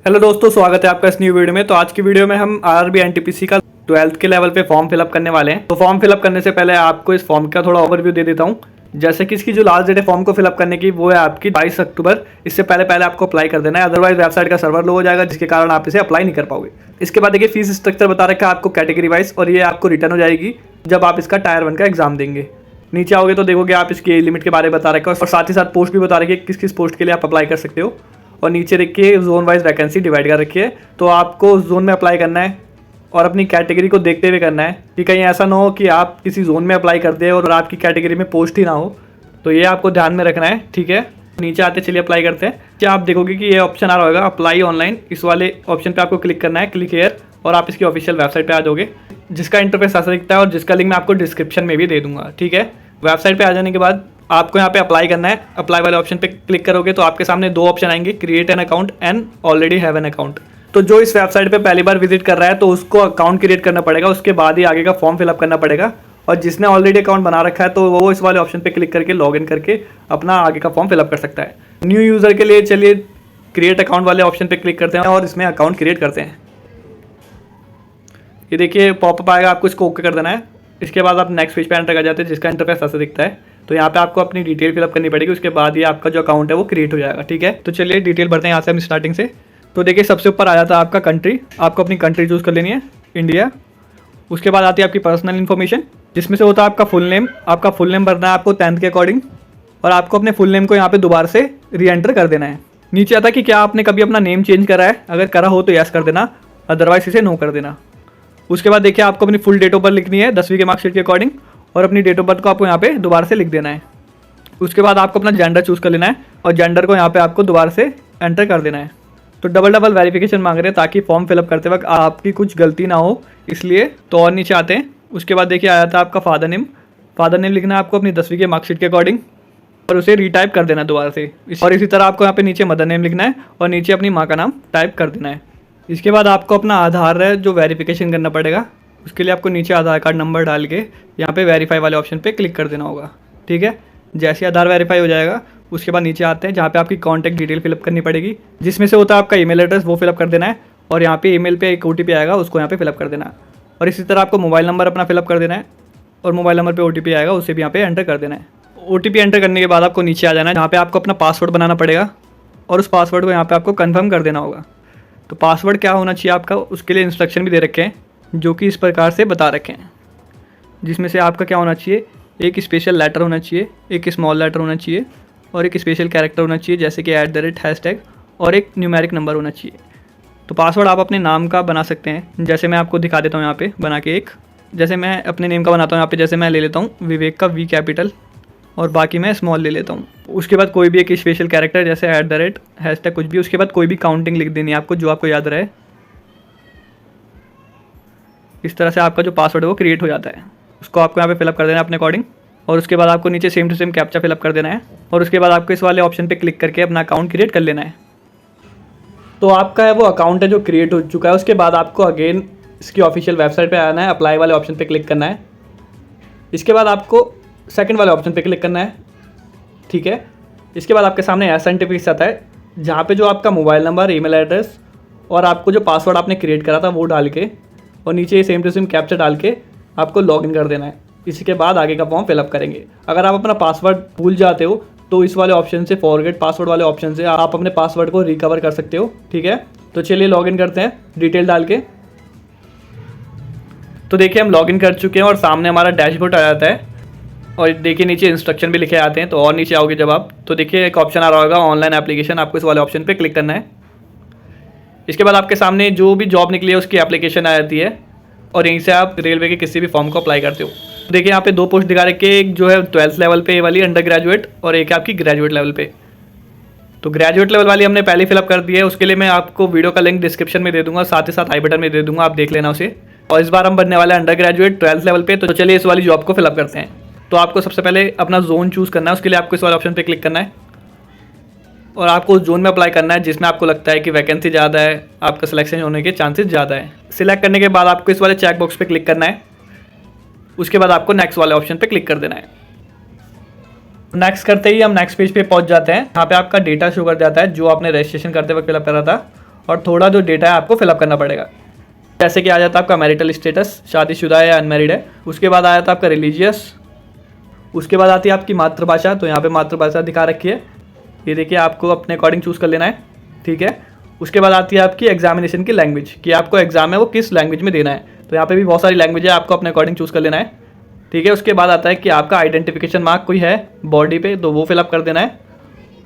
Hello दोस्तों, स्वागत है आपका इस न्यू वीडियो में। तो आज की वीडियो में हम आरआरबी एनटीपीसी का 12th के लेवल पे फॉर्म फिलअप करने वाले हैं। तो फॉर्म फिलअप करने से पहले आपको इस फॉर्म का थोड़ा ओवरव्यू दे देता हूँ। जैसे कि इसकी जो लास्ट डेट है फॉर्म को फिलअप करने की वो है आपकी 22 अक्टूबर। इससे पहले पहले आपको अप्लाई कर देना है, अदरवाइज वेबसाइट का सर्वर लो हो जाएगा, जिसके कारण आप इसे अप्लाई नहीं कर पाओगे। इसके बाद देखिए फीस स्ट्रक्चर बता रखा है आपको कैटेगरी वाइज, और ये आपको रिटर्न हो जाएगी जब आप इसका टायर 1 का एग्जाम देंगे। नीचे आओगे तो देखोगे आप इसकी एज लिमिट के बारे में बता रखा है, और साथ ही साथ पोस्ट भी बता रखी है किस किस पोस्ट के लिए आप अप्लाई कर सकते हो। और नीचे देखिए जोन वाइज वैकेंसी डिवाइड कर रखी है, तो आपको उस जोन में अप्लाई करना है और अपनी कैटेगरी को देखते हुए करना है कि कहीं ऐसा ना हो कि आप किसी जोन में अप्लाई कर दे और आपकी कैटेगरी में पोस्ट ही ना हो। तो ये आपको ध्यान में रखना है, ठीक है। नीचे आते चलिए अप्लाई करते हैं। क्या आप देखोगे कि ये ऑप्शन आ रहा होगा अप्लाई ऑनलाइन, इस वाले ऑप्शन पे आपको क्लिक करना है, क्लिक हियर, और आप इसकी ऑफिशियल वेबसाइट पे आ जाओगे, जिसका इंटरफेस ऐसा दिखता है और जिसका लिंक मैं आपको डिस्क्रिप्शन में भी दे दूंगा, ठीक है। वेबसाइट पे आ जाने के बाद आपको यहाँ पे अप्लाई करना है। अप्लाई वाले ऑप्शन पे क्लिक करोगे तो आपके सामने दो ऑप्शन आएंगे, create an account and already have an account. तो जो इस वेबसाइट पे पहली बार विजिट कर रहा है तो उसको अकाउंट क्रिएट करना पड़ेगा, उसके बाद ही आगे का फॉर्म फिलअप करना पड़ेगा। और जिसने ऑलरेडी अकाउंट बना रखा है तो वो इस वाले ऑप्शन पे क्लिक करके लॉगिन करके अपना आगे का फॉर्म फिलअप कर सकता है। न्यू यूज़र के लिए चलिए क्रिएट अकाउंट वाले ऑप्शन पे क्लिक करते हैं और इसमें अकाउंट क्रिएट करते हैं। ये देखिए पॉपअप आएगा, आपको इसको ओके कर देना है। इसके बाद आप नेक्स्ट पेज पे एंटर कर जाते हैं, जिसका इंटरफेस ऐसा दिखता है। तो यहाँ पे आपको अपनी डिटेल फिलअप करनी पड़ेगी, उसके बाद ये आपका जो अकाउंट है वो क्रिएट हो जाएगा, ठीक है। तो चलिए डिटेल भरते हैं यहाँ से हम स्टार्टिंग से। तो देखिए सबसे ऊपर आ जाता है आपका कंट्री, आपको अपनी कंट्री चूज़ कर लेनी है, इंडिया। उसके बाद आती है आपकी पर्सनल इन्फॉर्मेशन, जिसमें से होता है आपका फुल नेम। आपका फुल नेम भरना है आपको 10th के अकॉर्डिंग, और आपको अपने फुल नेम को यहाँ पे दोबारा से री एंटर कर देना है। नीचे आता है कि क्या आपने कभी अपना नेम चेंज करा है, अगर करा हो तो यस कर देना, अदरवाइज इसे नो कर देना। उसके बाद देखिए आपको अपनी फुल डेट ऑफ बर्थ लिखनी है 10वीं के मार्कशीट के अकॉर्डिंग, और अपनी डेट ऑफ बर्थ को आपको यहाँ पे दोबारा से लिख देना है। उसके बाद आपको अपना जेंडर चूज़ कर लेना है, और जेंडर को यहाँ पे आपको दोबारा से एंटर कर देना है। तो डबल वेरिफिकेशन मांग रहे हैं ताकि फॉर्म फिलअप करते वक्त आपकी कुछ गलती ना हो, इसलिए। तो और नीचे आते हैं। उसके बाद देखिए आया था आपका फादर नेम। फादर नेम लिखना है आपको अपनी 10वीं के मार्कशीट के अकॉर्डिंग, और उसे रीटाइप कर देना है दोबारा से। और इसी तरह आपको यहाँ पे नीचे मदर नेम लिखना है और नीचे अपनी माँ का नाम टाइप कर देना है। इसके बाद आपको अपना आधार है जो वेरिफिकेशन करना पड़ेगा, उसके लिए आपको नीचे आधार कार्ड नंबर डाल के यहाँ पे वेरीफाई वाले ऑप्शन पे क्लिक कर देना होगा, ठीक है। जैसे आधार वेरीफाई हो जाएगा उसके बाद नीचे आते हैं जहाँ पे आपकी कॉन्टैक्ट डिटेल फिलअप करनी पड़ेगी, जिसमें से होता है आपका ईमेल एड्रेस, वो फिलअप कर देना है। और यहाँ पे ईमेल पे एक OTP आएगा, उसको यहाँ पे फिलअप कर देना है। और इसी तरह आपको मोबाइल नंबर अपना फिलअप कर देना है, और मोबाइल नंबर पे OTP आएगा, उसे भी यहाँ पे एंटर कर देना है। OTP एंटर करने के बाद आपको नीचे आ जाना है, जहाँ पे आपको अपना पासवर्ड बनाना पड़ेगा, और उस पासवर्ड को यहाँ पे आपको कन्फर्म कर देना होगा। तो पासवर्ड क्या होना चाहिए आपका, उसके लिए इंस्ट्रक्शन भी दे रखे हैं, जो कि इस प्रकार से बता रखे हैं, जिसमें से आपका क्या होना चाहिए, एक स्पेशल लेटर होना चाहिए, एक स्मॉल लेटर होना चाहिए, और एक स्पेशल कैरेक्टर होना चाहिए जैसे कि @ और एक न्यूमेरिक नंबर होना चाहिए। तो पासवर्ड आप अपने नाम का बना सकते हैं, जैसे मैं आपको दिखा देता हूँ यहाँ पे बना के एक। जैसे मैं अपने नेम का बनाता हूँ यहाँ पे, जैसे मैं ले लेता हूँ विवेक का V कैपिटल, और बाकी मैं स्मॉल ले लेता हूँ। उसके बाद कोई भी एक स्पेशल कैरेक्टर जैसे @ कुछ भी, उसके बाद कोई भी काउंटिंग लिख देनी है आपको, जो आपको याद रहे। इस तरह से आपका जो पासवर्ड है वो क्रिएट हो जाता है। उसको आपको यहाँ पे फिलअप कर देना है अपने अकॉर्डिंग, और उसके बाद आपको नीचे same to same captcha fill up कर देना है, और उसके बाद आपको इस वाले ऑप्शन पे क्लिक करके अपना अकाउंट क्रिएट कर लेना है। तो आपका है वो अकाउंट है जो क्रिएट हो चुका है। उसके बाद आपको अगेन इसकी ऑफिशियल वेबसाइट पे आना है, अप्लाई वाले ऑप्शन पे क्लिक करना है। इसके बाद आपको सेकंड वाले ऑप्शन पे क्लिक करना है, ठीक है। इसके बाद आपके सामने ऐसा इंटरफेस आता है, जहाँ पे जो आपका मोबाइल नंबर, ईमेल एड्रेस और आपको जो पासवर्ड आपने क्रिएट करा था वो डाल के, और नीचे सेम टू सेम कैप्चा डाल के आपको लॉगिन कर देना है। इसी के बाद आगे का फॉर्म फिलअप करेंगे। अगर आप अपना पासवर्ड भूल जाते हो तो इस वाले ऑप्शन से, फॉरगेट पासवर्ड वाले ऑप्शन से आप अपने पासवर्ड को रिकवर कर सकते हो, ठीक है। तो चलिए लॉगिन करते हैं डिटेल डाल के। तो देखिए हम लॉगिन कर चुके हैं और सामने हमारा डैशबोर्ड आ जाता है, और देखिए नीचे इंस्ट्रक्शन भी लिखे आते हैं। तो और नीचे आओगे जब आप, तो देखिए एक ऑप्शन आ रहा होगा ऑनलाइन एप्लीकेशन, आपको इस वाले ऑप्शन पे क्लिक करना है। इसके बाद आपके सामने जो भी जॉब निकली है उसकी एप्लीकेशन आ जाती है, और यहीं से आप रेलवे के किसी भी फॉर्म को अप्लाई करते हो। देखिए यहाँ पे दो पोस्ट दिखा रखे, एक जो है 12th लेवल पे वाली अंडर ग्रेजुएट, और एक आपकी ग्रेजुएट लेवल पे। तो ग्रेजुएट लेवल वाली हमने पहले फिलअप कर दी है, उसके लिए मैं आपको वीडियो का लिंक डिस्क्रिप्शन में दे दूंगा, साथ ही साथ आई बटन में दे दूंगा, आप देख लेना उसे। और इस बार हम बनने वाले हैं अंडर ग्रेजुएट 12th लेवल पे। तो चलिए इस वाली जॉब को फिलअप करते हैं। तो आपको सबसे पहले अपना जोन चूज़ करना है, उसके लिए आपको इस वाले ऑप्शन पर क्लिक करना है, और आपको उस जोन में अप्लाई करना है जिसमें आपको लगता है कि वैकेंसी ज़्यादा है, आपका सिलेक्शन होने के चांसेस ज़्यादा है। सिलेक्ट करने के बाद आपको इस वाले चेक बॉक्स पे क्लिक करना है, उसके बाद आपको नेक्स्ट वाले ऑप्शन पे क्लिक कर देना है। नेक्स्ट करते ही हम नेक्स्ट पेज पे पहुंच जाते हैं, यहाँ पे आपका डेटा शो कर जाता है जो आपने रजिस्ट्रेशन करते वक्त फिलअप करा था, और थोड़ा जो डेटा है आपको फिलअप करना पड़ेगा। जैसे कि आ जाता है आपका मैरिटल स्टेटस, शादीशुदा है या अनमैरिड है। उसके बाद आ जाता है आपका रिलीजियस। उसके बाद आती है आपकी मातृभाषा, तो यहाँ पे मातृभाषा दिखा रखी है, ये देखिए आपको अपने अकॉर्डिंग चूज़ कर लेना है, ठीक है। उसके बाद आती है आपकी एग्जामिनेशन की लैंग्वेज, कि आपको एग्जाम है वो किस लैंग्वेज में देना है, तो यहाँ पे भी बहुत सारी लैंग्वेज है, आपको अपने अकॉर्डिंग चूज़ कर लेना है, ठीक है। उसके बाद आता है कि आपका आइडेंटिफिकेशन मार्क कोई है बॉडी पे तो वो फिलअप कर देना है,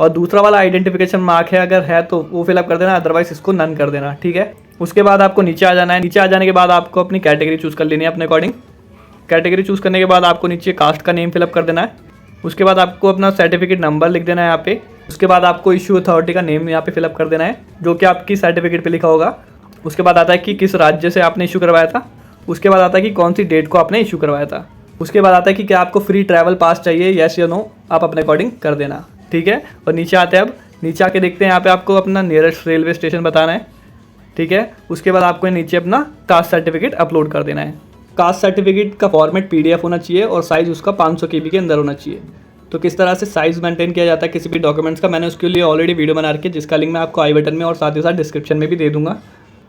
और दूसरा वाला आइडेंटिफिकेशन मार्क है अगर है तो वो फिलअप कर देना, अदरवाइज इसको नन कर देना, ठीक है। उसके बाद आपको नीचे आ जाना है। नीचे आ जाने के बाद आपको अपनी कैटेगरी चूज़ कर लेनी है अपने अकॉर्डिंग। कैटेगरी चूज़ करने के बाद आपको नीचे कास्ट का नेम फिलअप कर देना है। उसके बाद आपको अपना सर्टिफिकेट नंबर लिख देना है यहाँ पे। उसके बाद आपको इशू अथॉरिटी का नेम यहाँ पे फिलअप कर देना है, जो कि आपकी सर्टिफिकेट पे लिखा होगा। उसके बाद आता है कि किस राज्य से आपने इशू करवाया था। उसके बाद आता है कि कौन सी डेट को आपने इशू करवाया था। उसके बाद आता है कि क्या आपको फ्री ट्रैवल पास चाहिए, येस या नो, आप अपने अकॉर्डिंग कर देना, ठीक है। और नीचे आते हैं, अब नीचे आके देखते हैं, यहाँ पे आपको अपना नियरेस्ट रेलवे स्टेशन बताना है, ठीक है। उसके बाद आपको नीचे अपना कास्ट सर्टिफिकेट अपलोड कर देना है। कास्ट सर्टिफिकेट का फॉर्मेट PDF होना चाहिए और साइज़ उसका 500 KB के अंदर होना चाहिए। तो किस तरह से साइज़ मेंटेन किया जाता है किसी भी डॉक्यूमेंट्स का, मैंने उसके लिए ऑलरेडी वीडियो बना रखी है, जिसका लिंक मैं आपको आई बटन में और साथ ही साथ डिस्क्रिप्शन में भी दे दूंगा,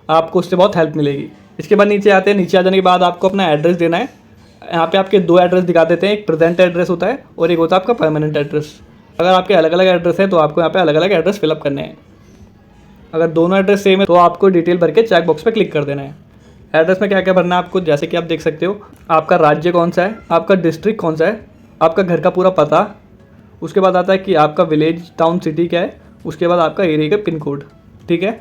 आपको उससे बहुत हेल्प मिलेगी। इसके बाद नीचे आते हैं, नीचे आ जाने के बाद आपको अपना एड्रेस देना है। यहाँ पे आपके 2 एड्रेस दिखा देते हैं, एक प्रेजेंट एड्रेस होता है और एक होता है आपका परमानेंट एड्रेस। अगर आपके अलग अलग एड्रेस है तो आपको यहाँ पे अलग अलग एड्रेस फिलअप करने हैं। अगर दोनों एड्रेस सेम है तो आपको डिटेल भर के चेक बॉक्स पे क्लिक कर देना है। एड्रेस में क्या क्या भरना है आपको, जैसे कि आप देख सकते हो, आपका राज्य कौन सा है, आपका डिस्ट्रिक्ट कौन सा है, आपका घर का पूरा पता, उसके बाद आता है कि आपका विलेज, टाउन, सिटी क्या है, उसके बाद आपका एरिया का पिन कोड, ठीक है।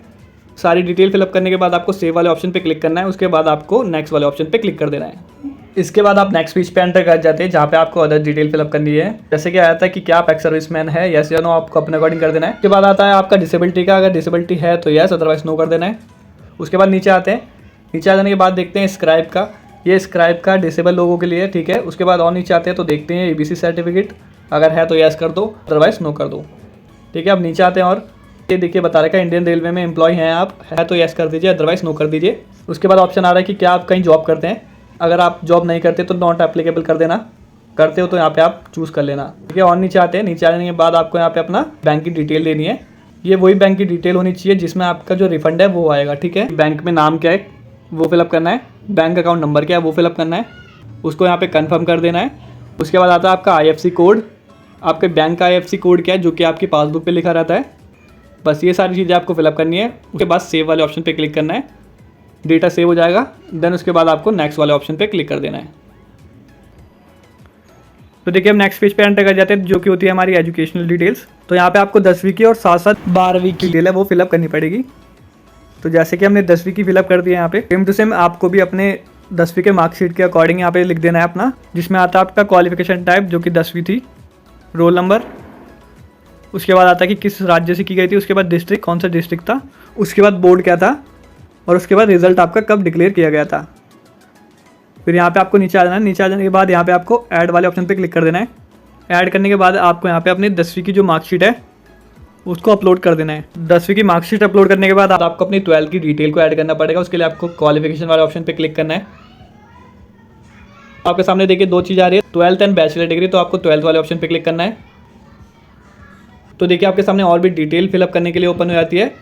सारी डिटेल फिलअप करने के बाद आपको सेव वाले ऑप्शन पे क्लिक करना है। उसके बाद आपको नेक्स्ट वाले ऑप्शन पे क्लिक कर देना है। इसके बाद आप नेक्स्ट पेज पे एंटर कर जाते हैं, जहाँ पे आपको अदर डिटेल फिलअप करनी है। जैसे कि आता है कि क्या आप एक्स सर्विसमैन है, यस या नो, आपको अपने अकॉर्डिंग कर देना है। उसके बाद आता है आपका डिसेबिलिटी का, अगर डिसेबिलिटी है तो यस, अदरवाइज नो कर देना है। उसके बाद नीचे आते हैं, नीचे आ जाने के बाद देखते हैं स्क्राइब का, ये स्क्राइब का डिसेबल लोगों के लिए, ठीक है। उसके बाद और नीचे आते हैं तो देखते हैं ABC सर्टिफिकेट, अगर है तो यस कर दो, अदरवाइज नो कर दो, ठीक है। अब नीचे आते हैं और ये देखिए बता रखा है इंडियन रेलवे में एम्प्लॉय हैं आप, है तो यस कर दीजिए, अदरवाइज नो कर दीजिए। उसके बाद ऑप्शन आ रहा है कि क्या आप कहीं जॉब करते हैं, अगर आप जॉब नहीं करते तो नॉट एप्लीकेबल कर देना, करते हो तो यहाँ पे आप चूज़ कर लेना, ठीक है। और नीचे आते हैं, नीचे आने के बाद आपको यहाँ पे अपना बैंक की डिटेल देनी है। ये वही बैंक की डिटेल होनी चाहिए जिसमें आपका जो रिफंड है वो आएगा, ठीक है। बैंक में नाम क्या है वो फिलअप करना है, बैंक अकाउंट नंबर क्या है वो फिलअप करना है, उसको यहाँ पे कंफर्म कर देना है। उसके बाद आता है आपका IFSC कोड, आपके बैंक का IFSC कोड क्या है जो कि आपकी पासबुक पे लिखा रहता है, बस ये सारी चीज़ें आपको फिलअप करनी है। उसके बाद सेव वाले ऑप्शन पे क्लिक करना है, डेटा सेव हो जाएगा। देन उसके बाद आपको नेक्स्ट वाले ऑप्शन पे क्लिक कर देना है। तो देखिए हम नेक्स्ट पेज पे एंटर कर जाते हैं, जो कि होती है हमारी एजुकेशनल डिटेल्स। तो यहाँ पे आपको 10वीं की और साथ साथ 12वीं की डिटेल है वो फिलअप करनी पड़ेगी। तो जैसे कि हमने 10वीं की फिलअप कर दी है, यहाँ पे सेम टू सेम आपको भी अपने 10वीं के मार्कशीट के अकॉर्डिंग यहाँ पे लिख देना है अपना, जिसमें आता है आपका क्वालिफिकेशन टाइप जो कि 10वीं थी, रोल नंबर, उसके बाद आता है कि किस राज्य से की गई थी, उसके बाद डिस्ट्रिक्ट कौन सा डिस्ट्रिक्ट था, उसके बाद बोर्ड क्या था, और उसके बाद रिजल्ट आपका कब डिक्लेयर किया गया था। फिर यहाँ पे आपको नीचे आ जाना है। नीचे आ जाने के बाद यहाँ पे आपको ऐड वाले ऑप्शन पे क्लिक कर देना है। ऐड करने के बाद आपको यहाँ पे अपनी 10वीं की जो मार्कशीट है उसको अपलोड कर देना है। 10वीं की मार्कशीट अपलोड करने के बाद आपको अपनी 12th की डिटेल को ऐड करना पड़ेगा। उसके लिए आपको क्वालिफिकेशन वाले ऑप्शन पे क्लिक करना है। आपके सामने देखिए 2 चीज़ आ रही है, 12th एंड बैचलर डिग्री, तो आपको 12th वाले ऑप्शन पे क्लिक करना है। तो देखिए आपके सामने और भी डिटेल फिलअप करने के लिए ओपन हो जाती है,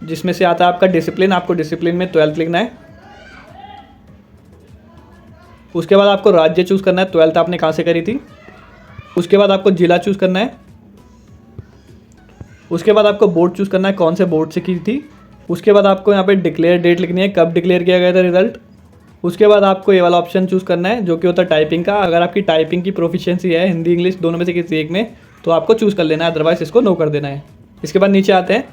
जिसमें से आता है आपका डिसिप्लिन, आपको डिसिप्लिन में 12th लिखना है। उसके बाद आपको राज्य चूज़ करना है, 12th आपने कहाँ से करी थी। उसके बाद आपको जिला चूज़ करना है। उसके बाद आपको बोर्ड चूज़ करना है, कौन से बोर्ड से की थी। उसके बाद आपको यहाँ पे डिक्लेयर डेट लिखनी है, कब डिक्लेयर किया गया था रिजल्ट। उसके बाद आपको ये वाला ऑप्शन चूज़ करना है जो कि होता है टाइपिंग का। अगर आपकी टाइपिंग की प्रोफिशिएंसी है हिंदी इंग्लिश दोनों में से किसी एक में तो आपको चूज़ कर लेना है, अदरवाइज इसको नो कर देना है। इसके बाद नीचे आते हैं,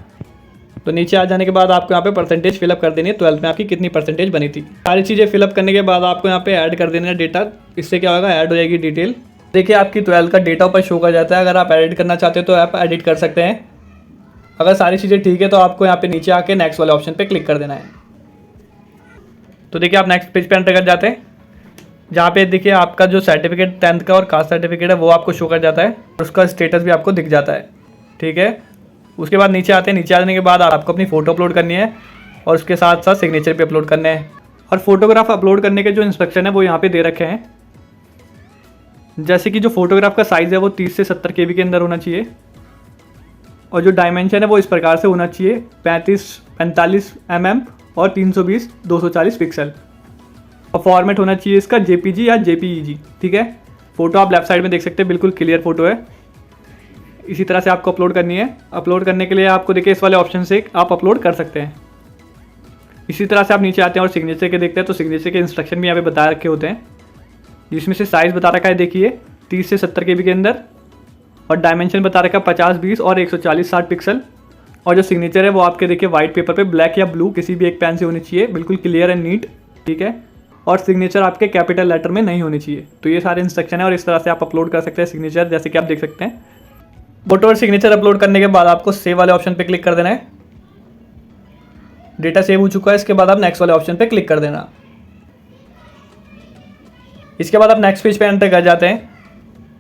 तो नीचे आ जाने के बाद आपको यहाँ पे परसेंटेज फिलअप कर देनी है, 12th में आपकी कितनी परसेंटेज बनी थी। सारी चीज़ें फिलअप करने के बाद आपको यहाँ पे ऐड कर देना है डेटा। इससे क्या होगा, ऐड हो जाएगी डिटेल। देखिए आपकी 12th का डेटा ऊपर शो कर जाता है। अगर आप एडिट करना चाहते हो तो आप एडिट कर सकते हैं। अगर सारी चीज़ें ठीक है तो आपको यहाँ पे नीचे आके नेक्स्ट वाले ऑप्शन पे क्लिक कर देना है। तो देखिए आप नेक्स्ट पेज पे एंटर कर जाते हैं, जहाँ पे देखिए आपका जो सर्टिफिकेट 10th का और कास्ट सर्टिफिकेट है वो आपको शो कर जाता है, उसका स्टेटस भी आपको दिख जाता है, ठीक है। उसके बाद नीचे आते हैं, नीचे आने के बाद आपको अपनी फ़ोटो अपलोड करनी है और उसके साथ साथ सिग्नेचर भी अपलोड करने हैं। और फोटोग्राफ अपलोड करने के जो इंस्ट्रक्शन है वो यहाँ पे दे रखे हैं। जैसे कि जो फोटोग्राफ का साइज़ है वो 30 से 70 KB के अंदर होना चाहिए और जो डायमेंशन है वो इस प्रकार से होना चाहिए, 45 mm और 320 240 पिक्सल। और फॉर्मेट होना चाहिए इसका JPG या JPEG, ठीक है। फ़ोटो आप लेफ्ट साइड में देख सकते हैं, बिल्कुल क्लियर फ़ोटो है। इसी तरह से आपको अपलोड करनी है। अपलोड करने के लिए आपको देखिए इस वाले ऑप्शन से आप अपलोड कर सकते हैं। इसी तरह से आप नीचे आते हैं और सिग्नेचर के देखते हैं, तो सिग्नेचर के इंस्ट्रक्शन भी यहाँ पे बता रखे होते हैं, जिसमें से साइज़ बता रखा है देखिए 30 से 70 KB के अंदर, और डायमेंशन बता रखा है 50 20 और 140 60 पिक्सल। और जो सिग्नेचर है वो आपके देखिए वाइट पेपर पे ब्लैक या ब्लू किसी भी एक पेन से होनी चाहिए, बिल्कुल क्लियर एंड नीट, ठीक है। और सिग्नेचर आपके कैपिटल लेटर में नहीं होनी चाहिए। तो ये सारे इंस्ट्रक्शन है और इस तरह से आप अपलोड कर सकते हैं सिग्नेचर, जैसे कि आप देख सकते हैं। फोटो और सिग्नेचर अपलोड करने के बाद आपको सेव वाले ऑप्शन पे क्लिक कर देना है। डेटा सेव हो चुका है, इसके बाद आप नेक्स्ट वाले ऑप्शन पे क्लिक कर देना। इसके बाद आप नेक्स्ट पेज पे एंटर कर जाते हैं,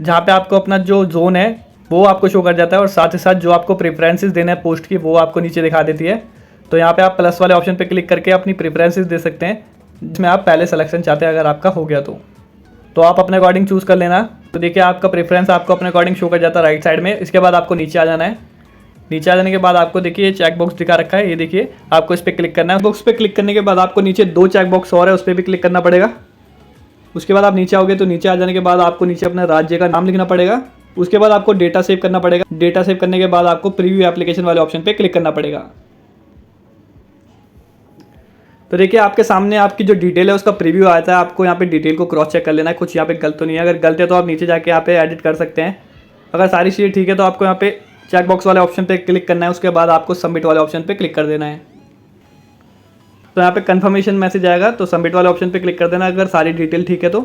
जहाँ पे आपको अपना जो जोन है वो आपको शो कर जाता है, और साथ ही साथ जो आपको प्रेफरेंसेस देना है पोस्ट की वो आपको नीचे दिखा देती है। तो यहाँ पे आप प्लस वाले ऑप्शन पे क्लिक करके अपनी प्रेफरेंसेस दे सकते हैं, जिसमें आप पहले सिलेक्शन चाहते हैं अगर आपका हो गया तो आप अपने अकॉर्डिंग चूज़ कर लेना। तो देखिए आपका प्रेफरेंस आपको अपने अकॉर्डिंग शो कर जाता है राइट साइड में। इसके बाद आपको नीचे आ जाना है। नीचे आ जाने के बाद आपको देखिए ये चेक बॉक्स दिखा रखा है, ये देखिए आपको इस पर क्लिक करना है। बॉक्स पे क्लिक करने के बाद आपको नीचे 2 चेक बॉक्स और है, उस पर भी क्लिक करना पड़ेगा। उसके बाद आप नीचे आओगे तो नीचे आ जाने के बाद आपको नीचे अपना राज्य का नाम लिखना पड़ेगा। उसके बाद आपको डेटा सेव करना पड़ेगा। डेटा सेव करने के बाद आपको प्रीव्यू एप्लीकेशन वाले ऑप्शन पे क्लिक करना पड़ेगा। तो देखिए आपके सामने आपकी जो डिटेल है उसका प्रीव्यू आता है। आपको यहाँ पे डिटेल को क्रॉस चेक कर लेना है, कुछ यहाँ पे गलत तो नहीं है। अगर गलत है तो आप नीचे जाके यहाँ पे एडिट कर सकते हैं। अगर सारी चीज़ें ठीक है तो आपको यहाँ पे चेक बॉक्स वाले ऑप्शन पे क्लिक करना है। उसके बाद आपको सबमिट वाले ऑप्शन पे क्लिक कर देना है। तो यहाँ पे कंफर्मेशन मैसेज आएगा, तो सबमिट वाले ऑप्शन पे क्लिक कर देना अगर सारी डिटेल ठीक है। तो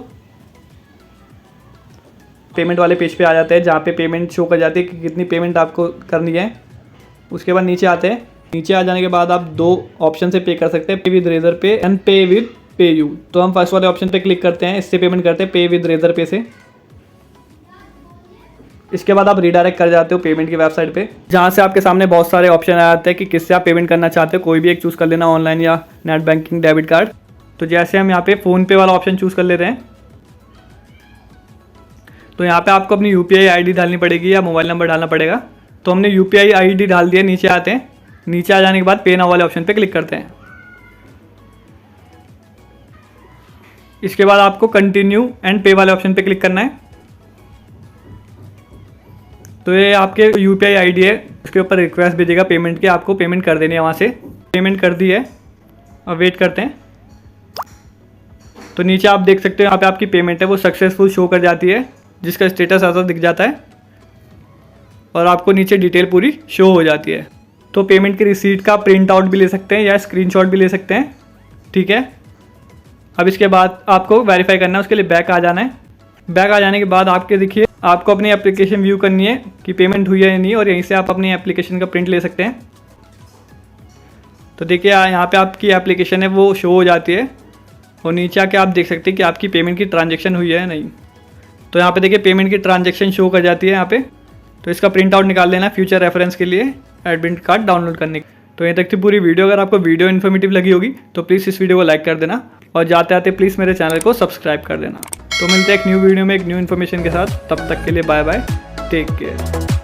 पेमेंट वाले पेज पे आ जाते हैं, जहाँ पे पेमेंट शो कर जाती है कि कितनी पेमेंट आपको करनी है। उसके बाद नीचे आते हैं। नीचे आ जाने के बाद आप 2 ऑप्शन से पे कर सकते हैं, पे विद रेजर पे एंड पे विद पे यू। तो हम फर्स्ट वाले ऑप्शन पे क्लिक करते हैं, इससे पेमेंट करते हैं पे विद रेजर पे से। इसके बाद आप रिडायरेक्ट कर जाते हो पेमेंट की वेबसाइट पे, जहाँ से आपके सामने बहुत सारे ऑप्शन आ जाते हैं कि किससे आप पेमेंट करना चाहते हो। कोई भी एक चूज़ कर लेना, ऑनलाइन या नेट बैंकिंग, डेबिट कार्ड। तो जैसे हम यहाँ पे फ़ोनपे वाला ऑप्शन चूज़ कर लेते हैं, तो यहाँ पे आपको अपनी UPI ID डालनी पड़ेगी या मोबाइल नंबर डालना पड़ेगा। तो हमने UPI ID डाल दिया। नीचे आते हैं। नीचे आ जाने के बाद पे नाउ वाले ऑप्शन पे क्लिक करते हैं। इसके बाद आपको कंटिन्यू एंड पे वाले ऑप्शन पे क्लिक करना है। तो ये आपके UPI ID है, उसके ऊपर रिक्वेस्ट भेजेगा पेमेंट की, आपको पेमेंट कर देनी है। वहाँ से पेमेंट कर दी है, अब वेट करते हैं। तो नीचे आप देख सकते हो यहाँ पे आपकी पेमेंट है वो सक्सेसफुल शो कर जाती है, जिसका स्टेटस ऐसा दिख जाता है और आपको नीचे डिटेल पूरी शो हो जाती है। तो पेमेंट की रिसीट का प्रिंट आउट भी ले सकते हैं या स्क्रीनशॉट भी ले सकते हैं, ठीक है। अब इसके बाद आपको वेरीफाई करना है, उसके लिए बैक आ जाना है। बैक आ जाने के बाद आपके देखिए आपको अपनी एप्लीकेशन व्यू करनी है कि पेमेंट हुई है या नहीं, और यहीं से आप अपनी एप्लीकेशन का प्रिंट ले सकते हैं। तो देखिए यहाँ पे आपकी एप्लीकेशन है वो शो हो जाती है, और नीचे आके आप देख सकते हैं कि आपकी पेमेंट की ट्रांजैक्शन हुई है या नहीं। तो यहाँ पे देखिए पेमेंट की ट्रांजैक्शन शो कर जाती है यहाँ पे। तो इसका प्रिंट आउट निकाल लेना फ्यूचर रेफरेंस के लिए, एडमिट कार्ड डाउनलोड करने के। तो ये तक थी पूरी वीडियो। अगर आपको वीडियो इन्फॉर्मेटिव लगी होगी तो प्लीज़ इस वीडियो को लाइक कर देना, और जाते आते प्लीज़ मेरे चैनल को सब्सक्राइब कर देना। तो मिलते हैं एक न्यू वीडियो में एक न्यू इन्फॉर्मेशन के साथ। तब तक के लिए बाय बाय, टेक केयर।